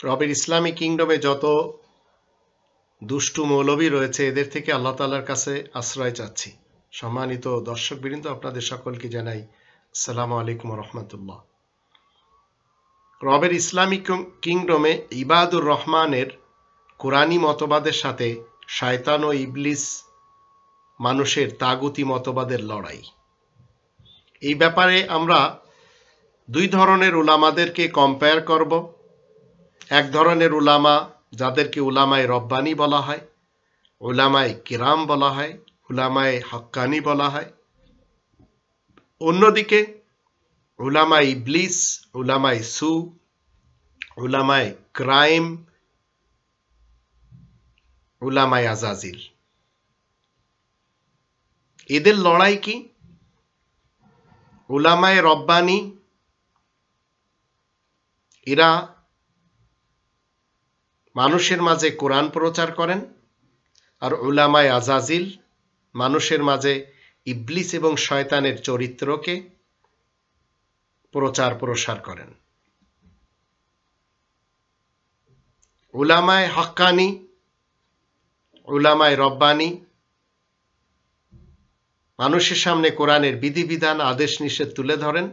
রবের ইসলামী কিংডমে যত দুষ্টু মৌলবী রয়েছে এদের থেকে আল্লাহ তাআলার কাছে আশ্রয় চাচ্ছি। সম্মানিত দর্শকবৃন্দ, আপনাদের সকলকে জানাই আসসালামু আলাইকুম ওয়া রাহমাতুল্লাহ। রবের ইসলামী কিংডমে ইবাদুর রহমানের কুরআনী মতবাদের সাথে শয়তান ও ইবলিস মানুষের তাগুতি মতবাদের লড়াই। এই ব্যাপারে আমরা দুই ধরনের উলামাদেরকে কম্পেয়ার করব। এক ধরনের উলামা যাদেরকে উলামায়ে রব্বানি বলা হয়, উলামায়ে কিরাম বলা হয়, উলামায়ে হক্কানি বলা হয়। অন্যদিকে উলামায়ে ইবলিস, উলামায়ে সু, উলামায়ে ক্রাইম, উলামায়ে আজাজিল। এদের লড়াই কি? উলামায়ে রব্বানি এরা মানুষের মাঝে কোরআন প্রচার করেন, আর উলামায়ে আজাজিল মানুষের মাঝে ইবলিস এবং শয়তানের চরিত্রকে প্রচার প্রসার করেন। উলামায়ে হক্কানি, উলামায়ে রব্বানি মানুষের সামনে কোরআনের বিধিবিধান, আদেশ নিষেধ তুলে ধরেন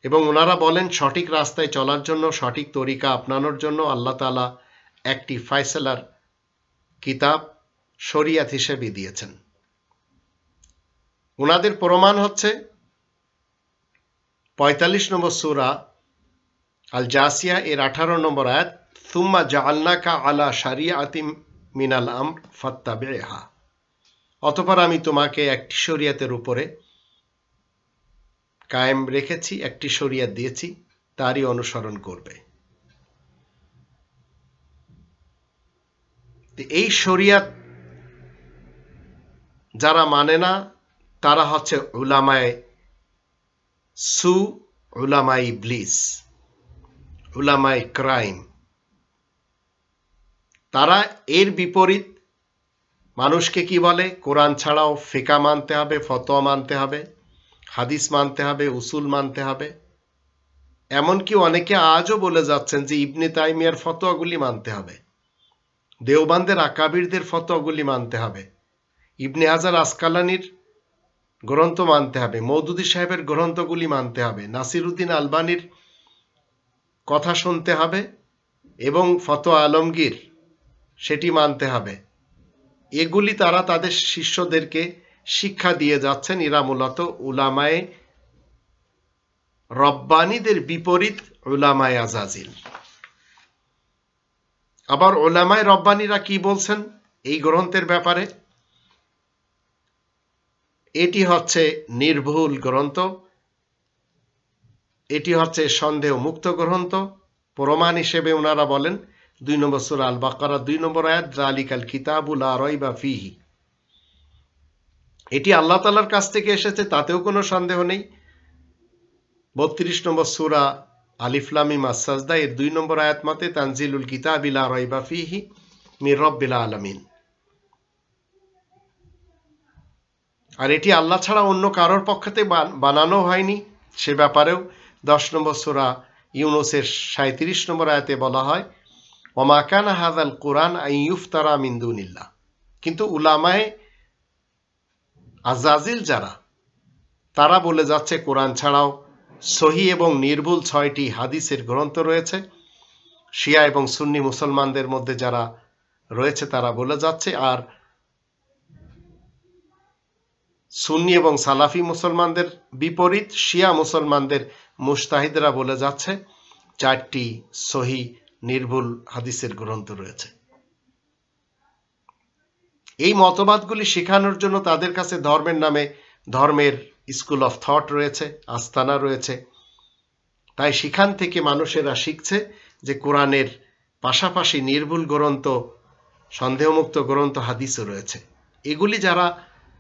এবং ওনারা বলেন সঠিক রাস্তায় চলার জন্য, সঠিক তরিকা আপনানোর জন্য আল্লাহ তাআলা একটি ফয়সালার কিতাব শরিয়াত হিসেবে দিয়েছেন। ওনাদের প্রমাণ হচ্ছে ৪৫ নম্বর সূরা আল জাসিয়া এর ১৮ নম্বর আয়াত, সুম্মা জাআলনাকা আলা শারিআতিম মিনাল আমর ফাত্তাবিহা। অতঃপর আমি তোমাকে একটি শরিয়াতের উপরে কায়েম রেখেছি, একটি শরিয়াত দিয়েছি, তারই অনুসরণ করবে। এই শরিয়াত যারা মানে না তারা হচ্ছে উলামায়ে সু, উলামায়ে ইবলিস, উলামায়ে ক্রাইম। তারা এর বিপরীত মানুষকে কি বলে? কোরআন ছাড়াও ফিকা মানতে হবে, ফতোয়া মানতে হবে, হাদিস মানতে হবে, উসুল মানতে হবে। এমনকি অনেকে আজও বলে যাচ্ছেন যে ইবনে তাইমিয়ার ফতোয়াগুলি মানতে হবে, দেওবান্দের আকাবিরদের ফতোয়াগুলি মানতে হবে, ইবনে হাজার আসকালানির গ্রন্থ মানতে হবে, মওদুদী সাহেবের গ্রন্থগুলি মানতে হবে, নাসিরউদ্দিন আলবানির কথা শুনতে হবে এবং ফতোয়া আলমগীর সেটি মানতে হবে। এগুলি তারা তাদের শিষ্যদেরকে শিক্ষা দিয়ে যাচ্ছেন। এরা মূলত উলামায়ে রব্বানিদের বিপরীত উলামায়ে আজাজিল। আবার উলামায়ে রব্বানিরা কি বলছেন এই গ্রন্থের ব্যাপারে? এটি হচ্ছে নির্ভুল গ্রন্থ, এটি হচ্ছে সন্দেহ মুক্ত গ্রন্থ। প্রমাণ হিসেবে ওনারা বলেন ২ নম্বর সূরা আল বাকারা ২ নম্বর আয়াত, যালিকাল কিতাবু লা রাইবা ফীহি। এটি আল্লাহ তাআলার কাছ থেকে এসেছে, তাতেও কোনো সন্দেহ নেই। ৩২ নম্বর সূরা আলিফ লাম মিম আস-সাজদা এর ২ নম্বর আয়াত মতে, তানজিলুল কিতাবি লা রাইবা ফীহি মির রাব্বিল আলামিন। আর এটি আল্লাহ ছাড়া অন্য কারোর পক্ষতে বানানো হয়নি। সে ব্যাপারেও ১০ নম্বর সূরা ইউনূসের ৩৭ নম্বর আয়াতে বলা হয়, ওমা কানা হাযাল কুরআন আন ইফতারা মিন দুনিল্লাহ। কিন্তু উলামায়ে আজাজিল যারা, তারা বলে যাচ্ছে কোরআন ছাড়াও সহিহ এবং নির্ভুল ৬টি হাদিসের গ্রন্থ রয়েছে। শিয়া এবং সুন্নি মুসলমানদের মধ্যে যারা রয়েছে তারা বলে যাচ্ছে, আর সুন্নি এবং সালাফি মুসলমানদের বিপরীত শিয়া মুসলমানদের মুজতাহিদরা বলে যাচ্ছে ৪টি সহিহ নির্ভুল হাদিসের গ্রন্থ রয়েছে। এই মতবাদগুলি শেখানোর জন্য তাদের কাছে ধর্মের নামে ধর্মের স্কুল অফ থট রয়েছে, আস্তানা রয়েছে। তাই সেখান থেকে মানুষেরা শিখছে যে কোরআনের পাশাপাশি নির্ভুল গ্রন্থ, সন্দেহমুক্ত গ্রন্থ হাদিসও রয়েছে। এগুলি যারা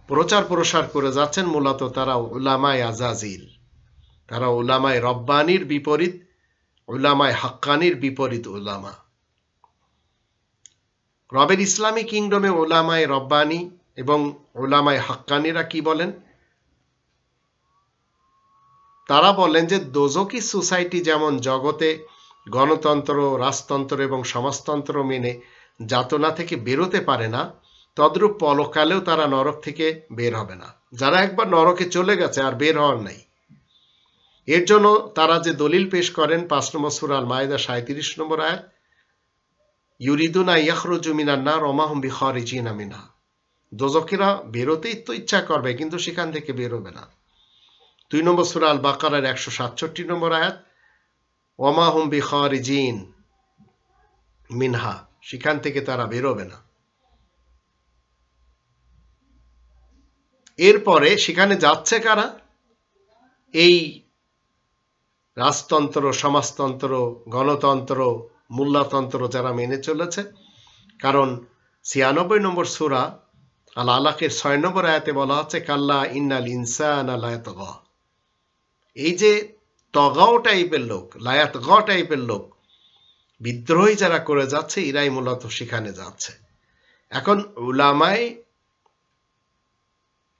প্রচার প্রসার করে যাচ্ছেন মূলত তারা উলামায়ে আজাজিল, তারা উলামায়ে রব্বানির বিপরীত, উলামায়ে হক্কানির বিপরীত উলামা। রবের ইসলামী কিংডমে উলামায়ে রব্বানি এবং উলামায়ে হক্কানিরা কি বলেন? তারা বলেন যে দোজকি সোসাইটি যেমন জগতে গণতন্ত্র, রাজতন্ত্র এবং সমাজতন্ত্র মেনে যাতনা থেকে বেরোতে পারে না, তদ্রূপ পরকালেও তারা নরক থেকে বের হবে না। যারা একবার নরকে চলে গেছে আর বের হওয়ার নাই, এর জন্য তারা যে দলিল পেশ করেন 5 নম্বর সূরা আল মাইদা 37 নম্বর আয়াত, ইউরিদুনা ইয়াখরুজু মিনান নার ওয়া মা হুম বিখারিজিনা মিনহা, দোজখীরা বেরোতেই তো ইচ্ছা করবে কিন্তু সেখান থেকে বের হবে না। 2 নম্বর সূরা আল বাকারার 167 নম্বর আয়াত, ওয়া মা হুম বিখারিজিন মিনহা, সেখান থেকে তারা বেরোবে না। এরপরে সেখানে যাচ্ছে কারা? এই রাজতন্ত্র, সমাজতন্ত্র, গণতন্ত্র, মূল্যতন্ত্র যারা মেনে চলেছে। কারণ 96 নম্বর সূরা আল আলাকের 6 নম্বর আয়াতে বলা হচ্ছে, কাল্লা ইন্নাল ইনসানা লায়াতগা। এই যে তগাও টাইপের লোক, লায়াতগা টাইপের লোক, বিদ্রোহী যারা করে যাচ্ছে, এরাই মূলত সেখানে যাচ্ছে। এখন উলামায়ে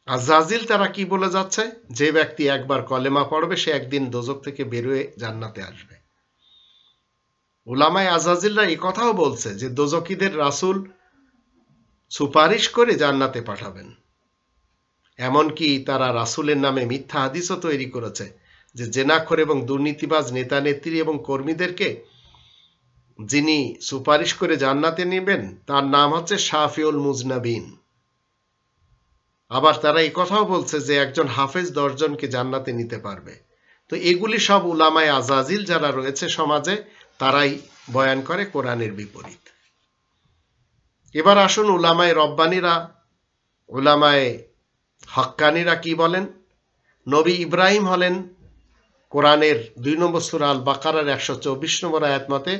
আজাজিল তারা কি বলে যাচ্ছে? যে ব্যক্তি একবার কলেমা পড়বে সে একদিন দোজখ থেকে বেরোয় জান্নাতে আসবে। উলামায়ে আজাজিলরা এই কথাও বলছে যে দোজখীদের রাসূল সুপারিশ করে জান্নাতে পাঠাবেন। এমনকি তারা রাসূলের নামে মিথ্যা হাদিসও তৈরি করেছে যে জেনাখোর এবং দুর্নীতিবাজ নেতা নেত্রী এবং কর্মীদেরকে যিনি সুপারিশ করে জান্নাতে নেবেন তার নাম হচ্ছে শাফিউল মুজনাবিন। আবার তারা এই কথাও বলছে যে একজন হাফেজ 10 জনকে জান্নাতে নিতে পারবে। তো এগুলি সব উলামায়ে আজাজিল যারা রয়েছে সমাজে, তারাই বয়ান করে কোরআনের বিপরীত। এবার আসুন উলামায়ে রব্বানীরা, উলামায়ে হক্কানীরা কি বলেন? নবী ইব্রাহিম হলেন কোরআনের 2 নম্বর সূরা আল বাকারার 124 নম্বর আয়াত মতে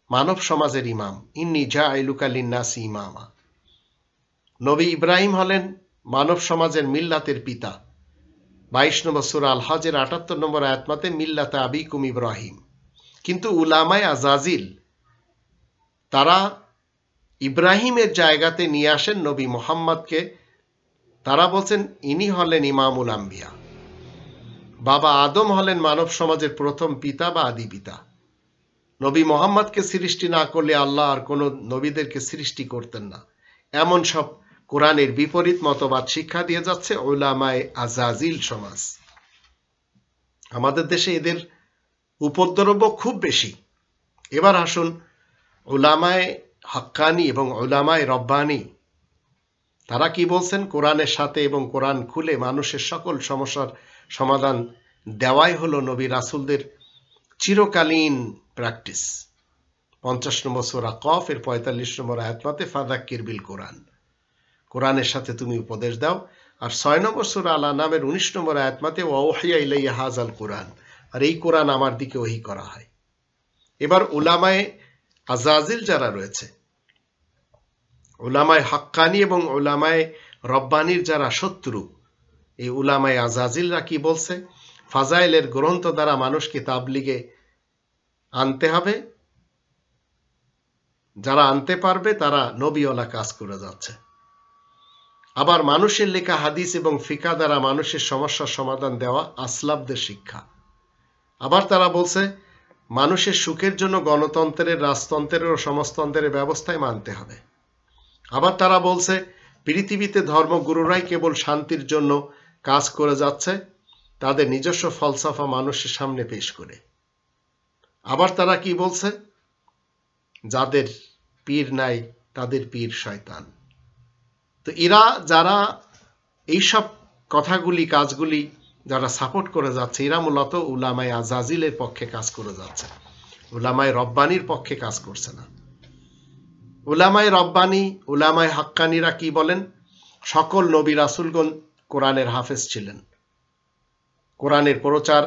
মানব সমাজের ইমাম, ইন্নী জাইলুকা লিন্নাসি ইমামা। নবী ইব্রাহিম হলেন মানব সমাজের মিল্লাতের পিতা। 22 নম্বর সূরা আল হজের 78 নম্বর আয়াত মতে মিল্লাতে আবিকুম ইব্রাহিম। কিন্তু উলামায়ে আজাজিল তারা ইব্রাহিমের জায়গাতে নিয়ে আসেন নবী মুহাম্মদকে। তারা বলছেন ইনি হলেন ইমামুল আম্বিয়া। বাবা আদম হলেন মানব সমাজের প্রথম পিতা বা আদি পিতা। নবী মুহাম্মদকে সৃষ্টি না করলে আল্লাহ আর কোনো নবীদেরকে সৃষ্টি করতেন না। এমন সব কোরআনের বিপরীত মতবাদ শিক্ষা দিয়ে যাচ্ছে উলামায়ে আজাজিল সমাজ। আমাদের দেশে এদের উপদ্রব খুব বেশি। এবার আসুন উলামায়ে হক্কানি এবং উলামায়ে রব্বানি তারা কি বলছেন? কোরআনের সাথে এবং কোরআন খুলে মানুষের সকল সমস্যার সমাধান দেওয়াই হলো নবী রাসূলদের চিরকালীন প্র্যাকটিস। 50 নম্বর সূরা কফ এর 45 নম্বর আয়াত মতে ফাযাক্কির বিল কোরআন, কোরআনের সাথে তুমি উপদেশ দাও। আর 6 নম্বর সূরা আল আনামের 19 নম্বর আয়াত মতে ওয়া উহিয়া ইলাইয়া হাযাল কোরআন, আর এই কোরআন আমার দিকে ওহী করা হয়। এবার উলামায়ে আজাজিল যারা রয়েছে, উলামায়ে হক্কানি এবং উলামায়ে রব্বানির যারা শত্রু, এই উলামায়ে আজাজিলরা কি বলছে? ফাজাইলের গ্রন্থ দ্বারা মানুষকে তাবলিগে আনতে হবে, যারা আনতে পারবে তারা নবীওয়ালা কাজ করে যাচ্ছে। আবার মানুষের লেখা হাদিস এবং ফিকা দ্বারা মানুষের সমস্যার সমাধান দেওয়া আসলাফদের শিক্ষা। আবার তারা বলছে মানুষের সুখের জন্য গণতন্ত্রের, রাজতন্ত্রের ও সমাজতন্ত্রের ব্যবস্থায় মানতে হবে। আবার তারা বলছে পৃথিবীতে ধর্মগুরুরাই কেবল শান্তির জন্য কাজ করে যাচ্ছে, তাদের নিজস্ব ফলসফা মানুষের সামনে পেশ করে। আবার তারা কি বলছে? যাদের পীর নাই তাদের পীর শয়তান। তো এরা যারা এইসব কথাগুলি, কাজগুলি যারা সাপোর্ট করে যাচ্ছে, এরা মূলত উলামায়ে আজাজিলের পক্ষে কাজ করে যাচ্ছে, উলামায়ে রব্বানির পক্ষে কাজ করছে না। উলামায়ে রব্বানি, উলামায়ে হক্কানিরা কি বলেন? সকল নবী রাসূলগণ কোরআনের হাফেজ ছিলেন, কোরআনের প্রচার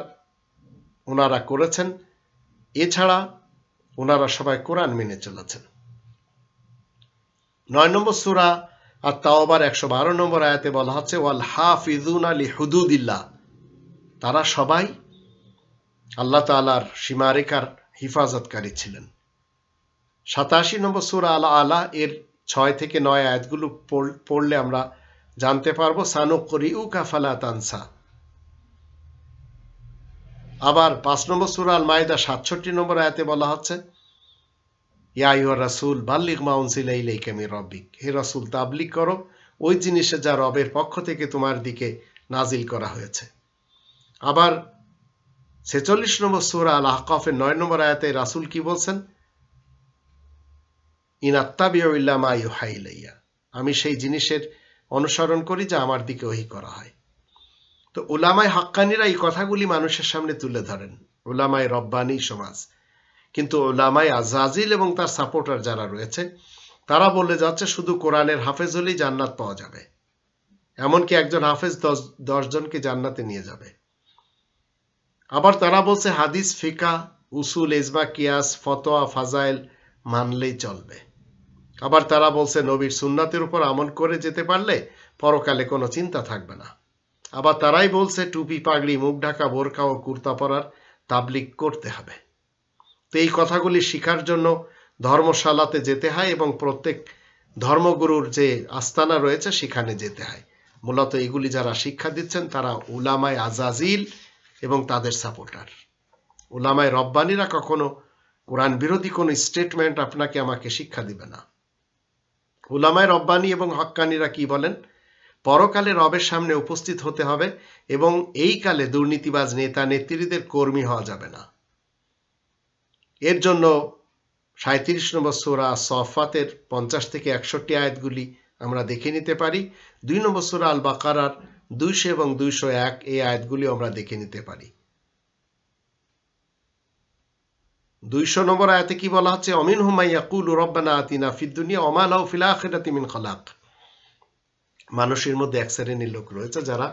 ওনারা করেছেন, এছাড়া ওনারা সবাই কোরআন মেনে চলেছেন। 9 নম্বর সূরা আত-তাওবার 112 নম্বর আয়াতে বলা হচ্ছে ওয়াল হাফিজুনা লিহুদুদিল্লাহ, তারা সবাই আল্লাহ তাআলার সীমারেখার হিফাজতকারী ছিলেন। 87 নম্বর সূরা আল আলা এর 6 থেকে 9 আয়াতগুলো পড়লে আমরা জানতে পারবো সানুকরিউকা ফালা তানসা, আবার 5 নম্বর সূরা আল মাইদা 67 নম্বর আয়াতে বলা হচ্ছে, ইয়া আইয়ুহার রাসূল বাল্লিগ মা উনজিলা ইলাইকা মির রাব্বিক, হে রাসূল তাবলীগ করো ওই জিনিসে যা রবের পক্ষ থেকে তোমার দিকে নাজিল করা হয়েছে। আবার 46 নম্বর সূরা আল আহকাফের 9 নম্বর আয়াতে রাসূল কি বলছেন, ইন আত্তাবিউ ইল্লা মা ইউহা ইলাইয়া, আমি সেই জিনিসের অনুসরণ করি যা আমার দিকে ওহী করা হয়। তো উলামায়ে হাক্কানীরা এই কথাগুলি মানুষের সামনে তুলে ধরেন, উলামায়ে রব্বানী সমাজ। কিন্তু উলামায়ে আজাজিল এবং তার সাপোর্টার যারা রয়েছে তারা বলে যাচ্ছে শুধু কোরআনের হাফেজ হলেই জান্নাত পাওয়া যাবে, এমনকি একজন হাফেজ 10 জনকে জান্নাতে নিয়ে যাবে। আবার তারা বলছে হাদিস, ফিকা, উসুল, ইজমা, কিয়াস, ফতোয়া, ফাজাইল মানলেই চলবে। আবার তারা বলছে নবীর সুন্নাতের উপর আমল করে যেতে পারলে পরকালে কোনো চিন্তা থাকবে না। আবার তারাই বলছে টুপি, পাগড়ি, মুখ ঢাকা, বোরকা ও কুর্তা পরার তাবলীগ করতে হবে। তো এই কথাগুলি শিখার জন্য ধর্মশালাতে যেতে হয় এবং প্রত্যেক ধর্মগুরুর যে আস্তানা রয়েছে সেখানে যেতে হয়। মূলত এগুলি যারা শিক্ষা দিচ্ছেন তারা উলামায়ে আজাজিল এবং তাদের সাপোর্টার। উলামায়ে রব্বানীরা কখনো কোরআন বিরোধী কোনো স্টেটমেন্ট আপনাকে আমাকে শিক্ষা দিবে না। উলামায়ে রব্বানী এবং হক্কানীরা কি বলেন, পরকালে রবের সামনে উপস্থিত হতে হবে এবং এই কালে দুর্নীতিবাজ নেতা নেত্রীদের কর্মী হওয়া যাবে না। এর জন্য 37 নম্বর সূরা সফাতের 50 থেকে 61 আয়াতগুলি আমরা দেখে নিতে পারি। 2 নম্বর সূরা আল বাকারার 200 এবং 201 এই আয়াতগুলি আমরা দেখে নিতে পারি। 200 নম্বর আয়াতে কি বলা হচ্ছে, অমিনহুম মান ইয়াকুলু রব্বানা আতিনা ফিদ দুনিয়া ওয়া মা লাহু ফিল আখিরাতি মিন খালাক। মানুষের মধ্যে এক শ্রেণীর লোক রয়েছে যারা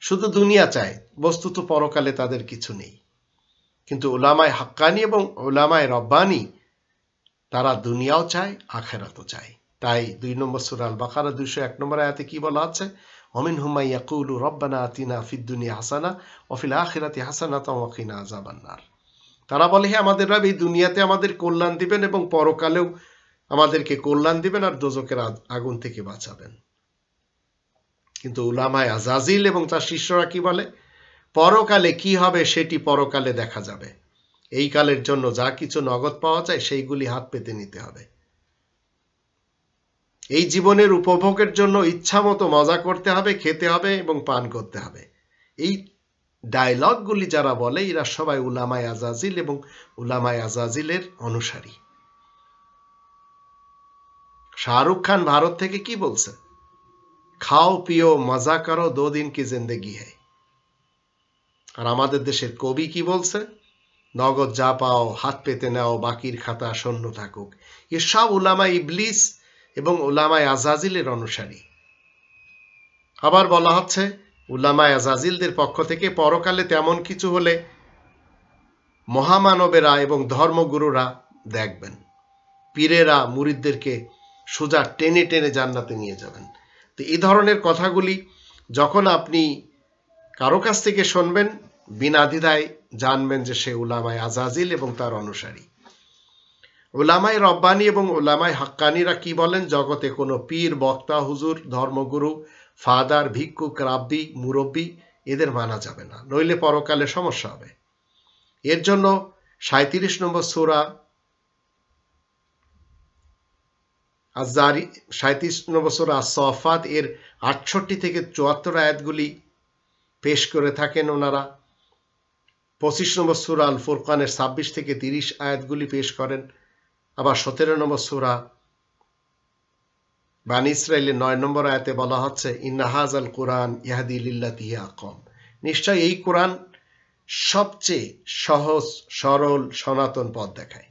শুধু দুনিয়া চায়, বস্তুত পরকালে তাদের কিছু নেই। কিন্তু উলামায়ে হাক্কানী এবং উলামায়ে রব্বানী তারা দুনিয়াও চায়, আখিরাতও চায়। তাই 2 নম্বর সূরা আল বাকারা 201 নম্বর আয়াতে কি বলা আছে, অমিনহুম মান ইয়াকুলু রব্বানা আতিনা ফিদ দুনিয়া হাসানা ওয়া ফিল আখিরাতি হাসানাতাও ওয়া কিনা আযাবান নার। তারা বলে, হে আমাদের রব, এই দুনিয়াতে আমাদের কল্যাণ দিবেন এবং পরকালেও আমাদেরকে কল্যাণ দিবেন আর দোজখের আগুন থেকে বাঁচাবেন। কিন্তু উলামায়ে আজাজিল এবং তার শিষ্যরা কি বলে, পরকালে কি হবে সেটি পরকালে দেখা যাবে, এই কালের জন্য যা কিছু নগদ পাওয়া যায় সেইগুলি হাত পেতে নিতে হবে। এই জীবনের উপভোগের জন্য ইচ্ছা মতো মজা করতে হবে, খেতে হবে এবং পান করতে হবে। এই ডায়লগগুলি যারা বলে এরা সবাই উলামায়ে আজাজিল এবং উলামায়ে আজাজিলের অনুসারী। শাহরুখ খান ভারত থেকে কি বলছে, খাও পিও মজা করো 2 দিন কি জিন্দেগি হ্যায়। আর আমাদের দেশের কবি কি বলছে, নগদ যা পাও হাত পেতে নাও, বাকির খাতা শূন্য থাকুক। এসব উলামায়ে ইবলিস এবং উলামায়ে আজাজিলের অনুসারী। আবার বলা হচ্ছে উলামায়ে আজাজিলদের পক্ষ থেকে পরকালে তেমন কিছু হলে মহামানবেরা এবং ধর্মগুরুরা দেখবেন, পীরেরা মুরিদদেরকে সোজা টেনে টেনে জান্নাতে নিয়ে যাবেন। তো এই ধরনের কথাগুলি যখন আপনি কারো কাছ থেকে শুনবেন, বিনা দ্বিধায় জানবেন যে সে উলামায়ে আজাজিল এবং তার অনুসারী। উলামায়ে রব্বানী এবং উলামায়ে হাক্কানীরা কি বলেন, জগতে কোনো পীর, বক্তা, হুজুর, ধর্মগুরু, ফাদার, ভিক্ষুক, রাব্বি, মুরব্বী এদের মানা যাবে না, নইলে পরকালে সমস্যা হবে। এর জন্য 37 নম্বর সূরা 37 নম্বর সূরা সফাত এর 68 থেকে 74 আয়াতগুলি পেশ করে থাকেন ওনারা। 25 নম্বর সূরা আল ফুরকানের 26 থেকে 30 আয়াতগুলি পেশ করেন। আবার 17 নম্বর সূরা বানী ইসরাঈলের 9 নম্বর আয়াতে বলা হচ্ছে, ইন্না হাযাল কুরআন ইয়াহদি লিল্লাতি হিয়া আকওয়াম, নিশ্চয় এই কোরআন সবচেয়ে সহজ, সরল, সনাতন পথ দেখায়।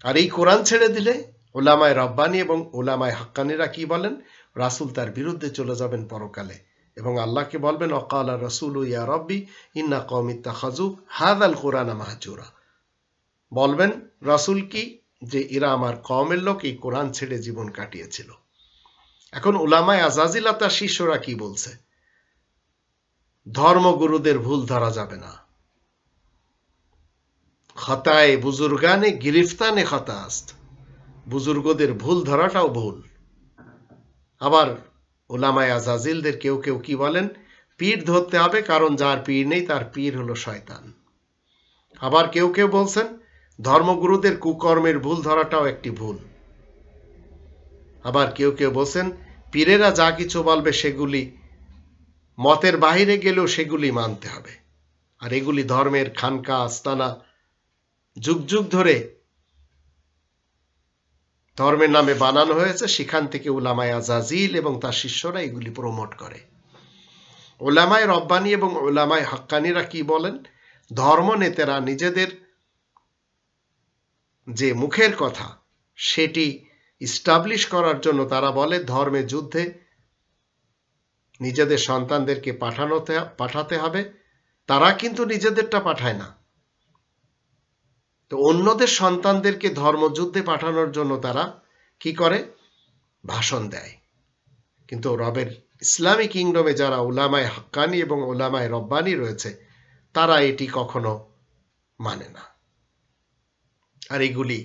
আর এই কোরআন ছেড়ে দিলে উলামায়ে রব্বানী এবং উলামায়ে হাক্কানীরা কি বলেন, রাসূল তার বিরুদ্ধে চলে যাবেন পরকালে এবং আল্লাহকে বলবেন, ওয়াকালা রাসূলু ইয়া রাব্বি ইন্না কওমি ইত্তাখাযু হাযাল কুরআনা মাহজুরা। বলবেন রাসূল কি, যে এরা আমার কওমের লোক এই কোরআন ছেড়ে জীবন কাটিয়েছিল। এখন উলামায়ে আজাজিল তার শিষ্যরা কি বলছে, ধর্মগুরুদের ভুল ধরা যাবে না, খতায়ে বুজুর্গানে গিরিফতানে খতা আস্ত, বুজুর্গদের ভুল ধরাটাও ভুল। আবার উলামায়ে আজাজিলদের কেউ কেউ কি বলেন, পীর ধরতে হবে, কারণ যার পীর নেই তার পীর হলো শয়তান। আবার কেউ কেউ বলছেন ধর্মগুরুদের কুকর্মের ভুল ধরাটাও একটি ভুল। আবার কেউ কেউ বলছেন পীরেরা যা কিছু বলবে সেগুলি মতের বাহিরে গেলেও সেগুলি মানতে হবে। আর এগুলি ধর্মের খানকা আস্তানা যুগ যুগ ধরে ধর্মের নামে বানানো হয়েছে, সেখান থেকে উলামায়ে আজাজিল এবং তার শিষ্যরা এগুলি প্রমোট করে। উলামায়ে রব্বানি এবং উলামায়ে হাক্কানিরা কি বলেন? ধর্ম নেতারা নিজেদের যে মুখের কথা সেটি ইস্টাবলিশ করার জন্য তারা বলে ধর্মে যুদ্ধে নিজেদের সন্তানদেরকে পাঠাতে হবে। তারা কিন্তু নিজেদেরটা পাঠায় না, তো অন্যদের সন্তানদেরকে ধর্মযুদ্ধে পাঠানোর জন্য তারা কি করে? ভাষণ দেয়। কিন্তু রবের ইসলামী কিংডমে যারা উলামায়ে হাক্কানি এবং উলামায়ে রব্বানি রয়েছে তারা এটি কখনো মানে না, আর এগুলি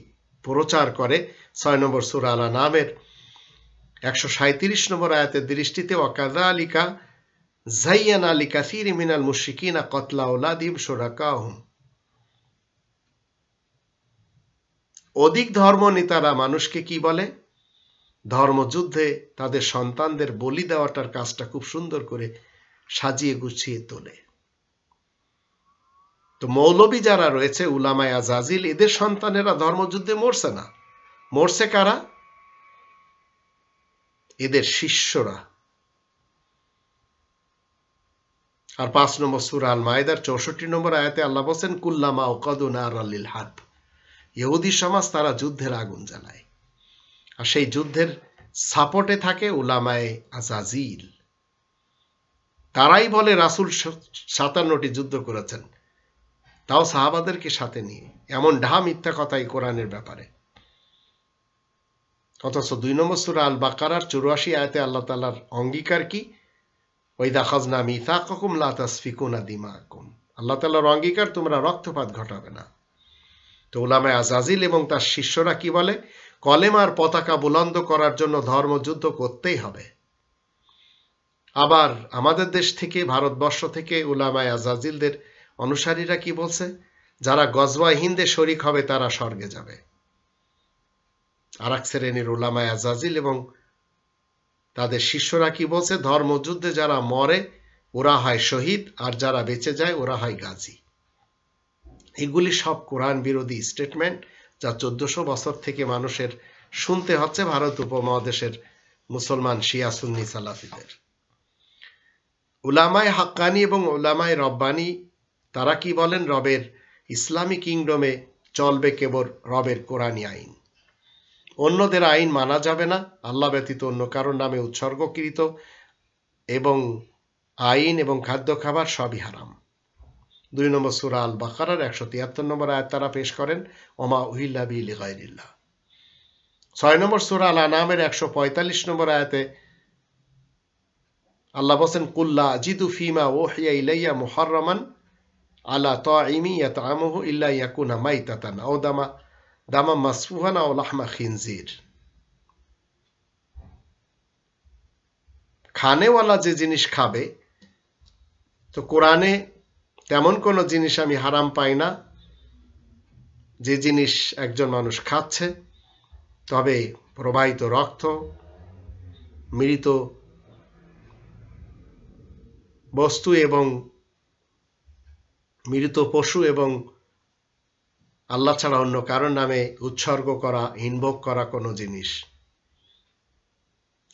প্রচার করে 6 নম্বর সূরা আল আনআমের 137 নম্বর আয়াতের দৃষ্টিতে ওয়াকাযালিকা যায়্যানা লিকাসীরিন মিনাল মুশরিকিনা কতলা আওলাদিহিম শুরাকাহুম। অধিক ধর্ম নেতারা মানুষকে কি বলে? ধর্মযুদ্ধে তাদের সন্তানদের বলি দেওয়াটার কাজটা খুব সুন্দর করে সাজিয়ে গুছিয়ে তোলে। তো মৌলবী যারা রয়েছে উলামায়ে আজাজিল, এদের সন্তানেরা ধর্মযুদ্ধে মরছে না, মরছে কারা? এদের শিষ্যরা। আর 5 নম্বর সূরা আল মায়েদার 64 নম্বর আয়াতে আল্লাহ বলেন কুল্লামা ওয়াকাদু নারাল লিল হারব। ইহুদি সমাজ তারা যুদ্ধের আগুন জ্বালায়, আর সেই যুদ্ধের সাপোর্টে থাকে উলামায়ে আজাজিল। তারাই বলে রাসূল 57টি যুদ্ধ করেছেন, তাও সাহাবাদেরকে সাথে নিয়ে। এমন ঢা মিথ্যা কথাই কোরআনের ব্যাপারে। অথচ 2 নম্বর সূরা আল বাকারার 84 আয়াতে আল্লাহ তাআলার অঙ্গীকার কি? ওয়াইদা খাযনা মিসাকাকুম লা তাসফিকুনা দিমাকুম। আল্লাহ তাআলার অঙ্গীকার তোমরা রক্তপাত ঘটাবে না। তো উলামায়ে আজাজিল এবং তার শিষ্যরা কি বলে? কলেমার পতাকা বুলন্দ করার জন্য ধর্মযুদ্ধ করতেই হবে। আবার আমাদের দেশ থেকে, ভারতবর্ষ থেকে উলামায়ে আজাজিলদের অনুসারীরা কি বলছে? যারা গজওয়া হিন্দে শরিক হবে তারা স্বর্গে যাবে। আর এক শ্রেণীর উলামায়ে আজাজিল এবং তাদের শিষ্যরা কি বলছে? ধর্মযুদ্ধে যারা মরে ওরা হয় শহীদ, আর যারা বেঁচে যায় ওরা হয় গাজী। এগুলি সব কোরআন বিরোধী স্টেটমেন্ট, যা 1400 বছর থেকে মানুষের শুনতে হচ্ছে ভারত উপমহাদেশের মুসলমান শিয়া সুন্নি সালাফিদের। উলামায়ে হাক্কানি এবং উলামায়ে রব্বানি তারা কি বলেন? রবের ইসলামী কিংডমে চলবে কেবল রবের কোরআনী আইন, অন্যদের আইন মানা যাবে না। আল্লাহ ব্যতীত অন্য কারোর নামে উৎসর্গকৃত এবং আইন এবং খাদ্য খাবার সবই হারাম। 2 নম্বর সূরা আল বাকারার 173 নম্বর আয়াত তারা পেশ করেন ওমা উহিল্লা বিহি লিগায়রিল্লাহ। 6 নম্বর সূরা আল আনআমের 145 নম্বর আয়াতে আল্লাহ বলেন কুল্লা আজিদু ফিমা ওহিয়া ইলাইয়া মুহাররামান আলা তাইমি ইয়াতআমুহু ইল্লা ইয়াকুনা মাইতাতান আও দামা মাসফুহান আও লাহমা খিনজির। খানেওয়ালা যে জিনিস খাবে, তো কোরআনে তেমন কোনো জিনিস আমি হারাম পাই না যে জিনিস একজন মানুষ খাচ্ছে, তবে প্রবাহিত রক্ত, মৃত বস্তু এবং মৃত পশু এবং আল্লাহ ছাড়া অন্য কারোর নামে উৎসর্গ করা, ইনভোক করা কোনো জিনিস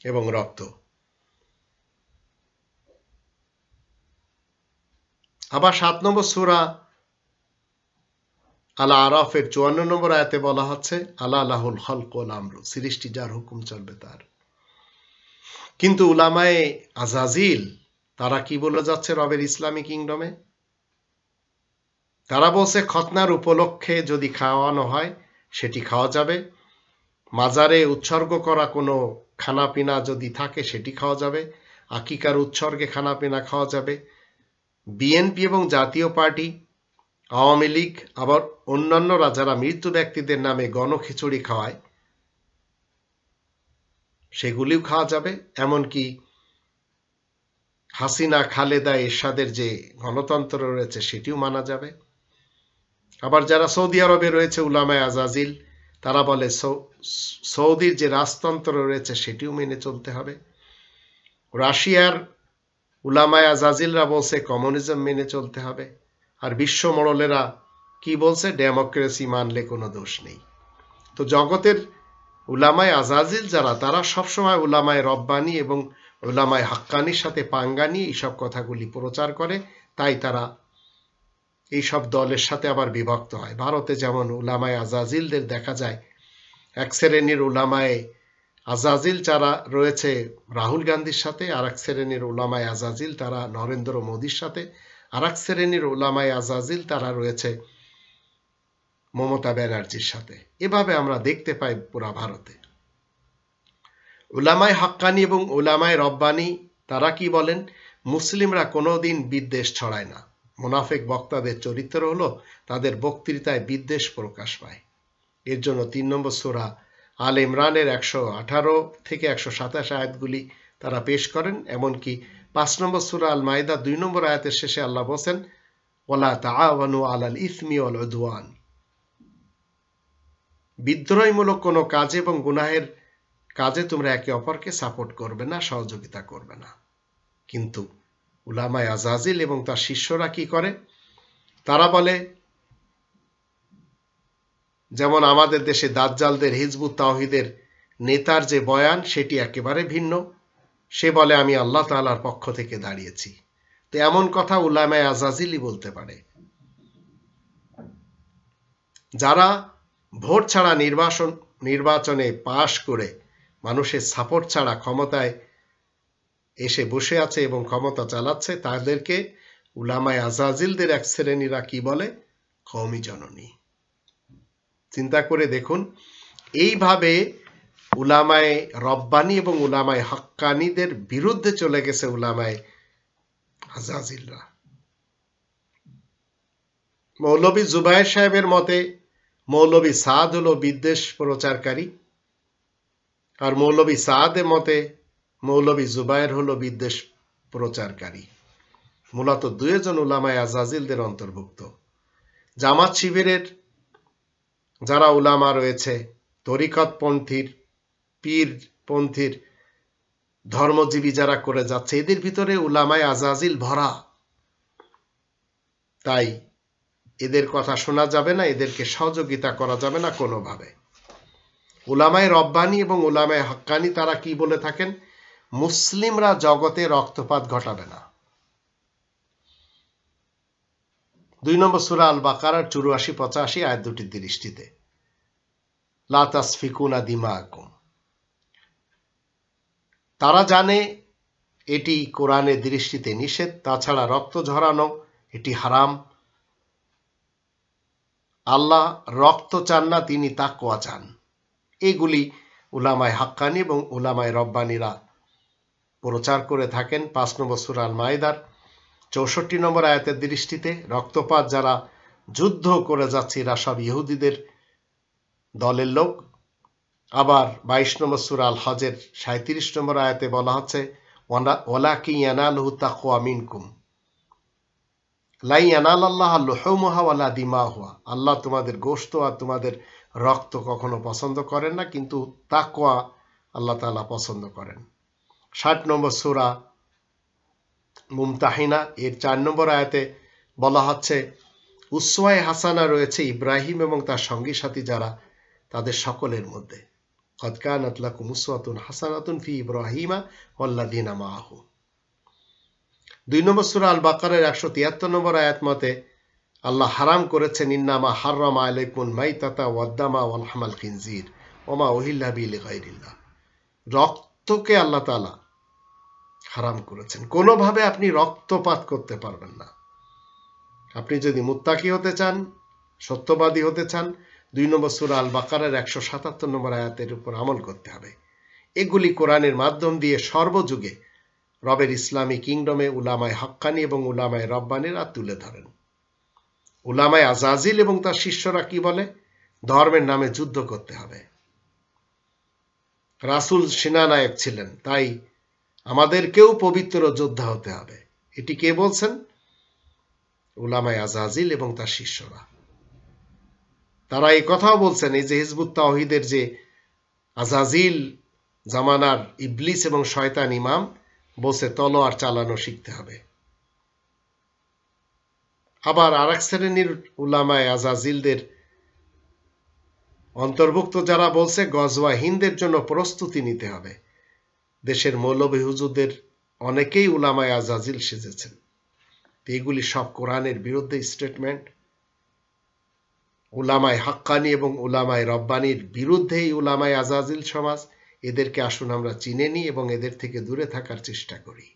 এবং রক্ত। আবার 7 নম্বর সূরা আল আরাফের 54 নম্বর আয়াতে বলা হচ্ছে আলা লাহুল খালক ওয়াল আমরু, সৃষ্টি যার, হুকুম চলবে তার। কিন্তু উলামায়ে আজাজিল তারা কি বলে যাচ্ছে রবের ইসলামী কিংডমে? তারা বলছে খতনার উপলক্ষে যদি খাওয়ানো হয় সেটি খাওয়া যাবে, মাজারে উৎসর্গ করা কোনো খানাপিনা যদি থাকে সেটি খাওয়া যাবে, আকিকার উৎসর্গে খানাপিনা খাওয়া যাবে। বিএনপি এবং জাতীয় পার্টি, আওয়ামী লীগ, আবার অন্যান্যরা যারা মৃত ব্যক্তিদের নামে গণখিচুড়ি খাওয়ায় সেগুলিও খাওয়া যাবে। এমনকি হাসিনা, খালেদা, এরশাদের যে গণতন্ত্র রয়েছে সেটিও মানা যাবে। আবার যারা সৌদি আরবে রয়েছে উলামায়ে আজাজিল, তারা বলে সৌদির যে রাজতন্ত্র রয়েছে সেটিও মেনে চলতে হবে। রাশিয়ার উলামায়ে আজাজিলরা বলছে কমিউনিজম মেনে চলতে হবে। আর বিশ্ব মোড়লেরা কি বলছে? ডেমোক্রেসি মানলে কোনো দোষ নেই। তো জগতের উলামায়ে আজাজিল যারা, তারা সবসময় উলামায়ে রব্বানি এবং উলামায়ে হাক্কানির সাথে পাঙ্গা নিয়ে এইসব কথাগুলি প্রচার করে, তাই তারা এইসব দলের সাথে আবার বিভক্ত হয়। ভারতে যেমন উলামায়ে আজাজিলদের দেখা যায়, এক শ্রেণীর উলামায়ে আজাজিল যারা রয়েছে রাহুল গান্ধীর সাথে, আর এক শ্রেণীর উলামায়ে আজাজিল তারা নরেন্দ্র মোদীর সাথে, আর এক শ্রেণীর উলামায়ে আজাজিল তারা রয়েছে মমতা ব্যানার্জির সাথে। এভাবে আমরা দেখতে পাই পুরা ভারতে। উলামায়ে হাক্কানি এবং উলামায়ে রব্বানি তারা কি বলেন? মুসলিমরা কোনোদিন বিদ্বেষ ছড়ায় না। মুনাফিক বক্তাদের চরিত্র হলো তাদের বক্তৃতায় বিদ্বেষ প্রকাশ পায়। এর জন্য 3 নম্বর সূরা আল ইমরানের 118 থেকে 127 আয়াতগুলি তারা পেশ করেন। এমনকি 5 নম্বর সূরা আল মাইদা 2 নম্বর আয়াতের শেষে আল্লাহ বলেন, ওয়ালা তাআওয়ানু আলাল ইসমি ওয়াল উদওয়ান। বিদ্রোহীমূলক কোনো কাজে এবং গুনাহের কাজে তোমরা একে অপরকে সাপোর্ট করবে না, সহযোগিতা করবে না। কিন্তু উলামায়ে আজাজিল এবং তার শিষ্যরা কি করে? তারা বলে, যেমন আমাদের দেশে দাজ্জালদের হিজবুত তাওহীদের নেতার যে বয়ান সেটি একেবারে ভিন্ন। সে বলে আমি আল্লাহ তাআলার পক্ষ থেকে দাঁড়িয়েছি। তো এমন কথা উলামায়ে আজাজিলই বলতে পারে। যারা ভোট ছাড়া নির্বাচনে পাশ করে মানুষের সাপোর্ট ছাড়া ক্ষমতায় এসে বসে আছে এবং ক্ষমতা চালাচ্ছে, তাদেরকে উলামায়ে আজাজিলদের এক শ্রেণীরা কি বলে? কওমি জননী। চিন্তা করে দেখুন, এইভাবে উলামায়ে রব্বানি এবং উলামায়ে হাক্কানিদের বিরুদ্ধে চলে গেছে উলামায়ে আজাজিলরা। মৌলভী জুবায়ের সাহেবের মতে মৌলভী সাদ হলো বিদ্বেষ প্রচারকারী, আর মৌলভী সাদের মতে মৌলভী জুবায়ের হলো বিদ্বেষ প্রচারকারী। মূলত দুইজন উলামায়ে আজাজিলদের অন্তর্ভুক্ত। জামাত শিবিরের যারা উলামা রয়েছে, তরিকতপন্থীর, পীরপন্থীর ধর্মজীবী যারা করে যাচ্ছে, এদের ভিতরে উলামায়ে আজাজিল ভরা। তাই এদের কথা শোনা যাবে না, এদেরকে সহযোগিতা করা যাবে না কোনোভাবে। উলামায়ে রব্বানি এবং উলামায়ে হাক্কানি তারা কি বলে থাকেন? মুসলিমরা জগতে রক্তপাত ঘটাবে না। 2 নম্বর সূরা আল বাকারার 84-85 আয়াত দুটির দৃষ্টিতে লা তাসফিকুনা দিমাকুম। তারা জানে এটি কোরআনের দৃষ্টিতে নিষেধ, তাছাড়া রক্ত ঝরানো এটি হারাম। আল্লাহ রক্ত চান না, তিনি তাকওয়া চান। এগুলি উলামায়ে হাক্কানি এবং উলামায়ে রব্বানিরা প্রচার করে থাকেন। 5 নম্বর সূরা আল মাইদার 64 নম্বর আয়াতের দৃষ্টিতে রক্তপাত যারা যুদ্ধ করে যাচ্ছে এরা সব ইহুদিদের দলের লোক। আবার 22 নম্বর সূরা আল হজের 37 নম্বর আয়াতে বলা হচ্ছে, ওয়ালাকিন ইয়ানালুহু তাকওয়া মিনকুম লা ইয়ানালাল্লাহু লুহুমুহা ওয়ালা দিমাহুহা। আল্লাহ তোমাদের গোশত আর তোমাদের রক্ত কখনো পছন্দ করেন না, কিন্তু তাকওয়া আল্লাহ তাআলা পছন্দ করেন। 60 নম্বর সূরা মুমতাহিনা এর 4 নম্বর আয়াতে বলা হচ্ছে, উসওয়ায়ে হাসানা রয়েছে ইব্রাহিম এবং তার সঙ্গী সাথী যারা, তাদের সকলের মধ্যে। কদ কানাত লাকুম উসওয়াতুন হাসানাতুন ফি ইব্রাহিমা ওয়াল্লাযিনা মাআহু। 2 নম্বর সূরা আল বাকারার 173 নম্বর আয়াত মতে আল্লাহ হারাম করেছেন, ইন্নামা হাররামা আলাইকুমুল মাইতাতা ওয়াদ-দামা ওয়া লাহমাল খিনজির ওয়া মা উহিল্লা বিহি লিগাইরিল্লাহ। রক্তকে আল্লাহ তাআলা হারাম করেছেন। কোনোভাবে আপনি রক্তপাত করতে পারবেন না। আপনি যদি মুত্তাকি হতে চান, সত্যবাদী হতে চান, 2 নম্বর সূরা আল বাকারার 177 নম্বর আয়াতের উপর আমল করতে হবে। এগুলি কোরআনের মাধ্যম দিয়ে সর্বযুগে রবের ইসলামী কিংডমে উলামায়ে হাক্কানি এবং উলামায়ে রব্বানিরা তুলে ধরেন। উলামায়ে আজাজিল এবং তার শিষ্যরা কি বলে? ধর্মের নামে যুদ্ধ করতে হবে। রাসূল সেনানায়ক ছিলেন, তাই আমাদেরকেও পবিত্র যোদ্ধা হতে হবে। এটি কে বলছেন? উলামায়ে আজাজিল এবং তার শিষ্যরা। তারা এই কথাও বলছেন, এই যে হিজবুত তাওহীদের যে আজাজিল জামানার ইবলিস এবং শয়তান ইমাম বলছে তলোয়ার চালানো শিখতে হবে। আবার আরেক শ্রেণীর উলামায়ে আজাজিলদের অন্তর্ভুক্ত যারা বলছে গজওয়া হিন্দের জন্য প্রস্তুতি নিতে হবে। দেশের মৌলভী হুজুরদের অনেকেই উলামায়ে আজাজিল সেজেছেন। এগুলি সব কোরআনের বিরুদ্ধে স্টেটমেন্ট। উলামায়ে হাক্কানি এবং উলামায়ে রব্বানির বিরুদ্ধে এই উলামায়ে আজাজিল সমাজ। এদেরকে আসুন আমরা চিনে নিই এবং এদের থেকে দূরে থাকার চেষ্টা করি।